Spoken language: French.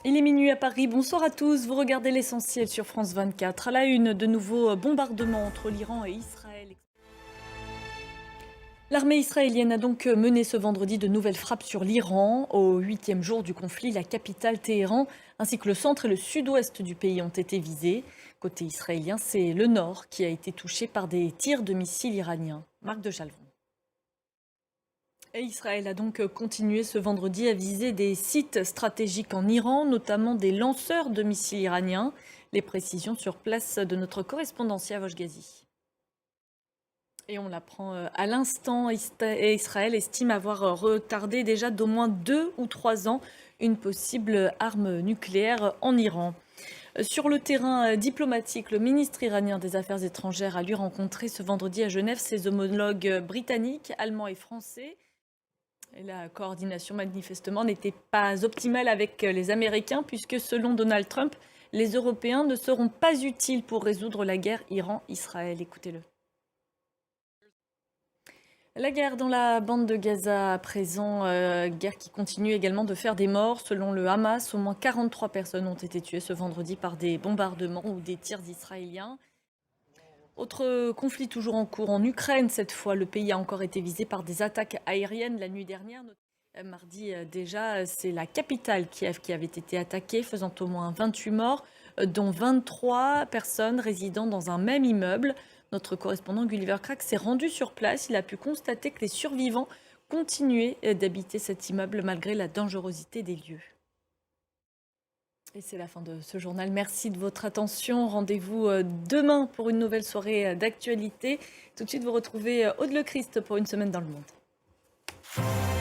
Il est minuit à Paris, bonsoir à tous, vous regardez l'essentiel sur France 24. À la une, de nouveaux bombardements entre l'Iran et Israël. L'armée israélienne a donc mené ce vendredi de nouvelles frappes sur l'Iran. Au 8e jour du conflit, la capitale Téhéran ainsi que le centre et le sud-ouest du pays ont été visés. Côté israélien, c'est le nord qui a été touché par des tirs de missiles iraniens. Marc de Chalvron. Et Israël a donc continué ce vendredi à viser des sites stratégiques en Iran, notamment des lanceurs de missiles iraniens. Les précisions sur place de notre correspondant Siavosh Ghazi. Et on l'apprend à l'instant, Israël estime avoir retardé déjà d'au moins 2 ou 3 ans une possible arme nucléaire en Iran. Sur le terrain diplomatique, le ministre iranien des Affaires étrangères a lui rencontré ce vendredi à Genève ses homologues britanniques, allemands et français. Et la coordination manifestement n'était pas optimale avec les Américains puisque selon Donald Trump, les Européens ne seront pas utiles pour résoudre la guerre Iran-Israël. Écoutez-le. La guerre dans la bande de Gaza à présent, guerre qui continue également de faire des morts. Selon le Hamas, au moins 43 personnes ont été tuées ce vendredi par des bombardements ou des tirs israéliens. Autre conflit toujours en cours en Ukraine, cette fois le pays a encore été visé par des attaques aériennes la nuit dernière. Mardi déjà, c'est la capitale Kiev qui avait été attaquée, faisant au moins 28 morts, dont 23 personnes résidant dans un même immeuble. Notre correspondant Gulliver Crack s'est rendu sur place. Il a pu constater que les survivants continuaient d'habiter cet immeuble malgré la dangerosité des lieux. Et c'est la fin de ce journal. Merci de votre attention. Rendez-vous demain pour une nouvelle soirée d'actualité. Tout de suite, vous retrouvez Aude Le Christ pour une semaine dans le monde.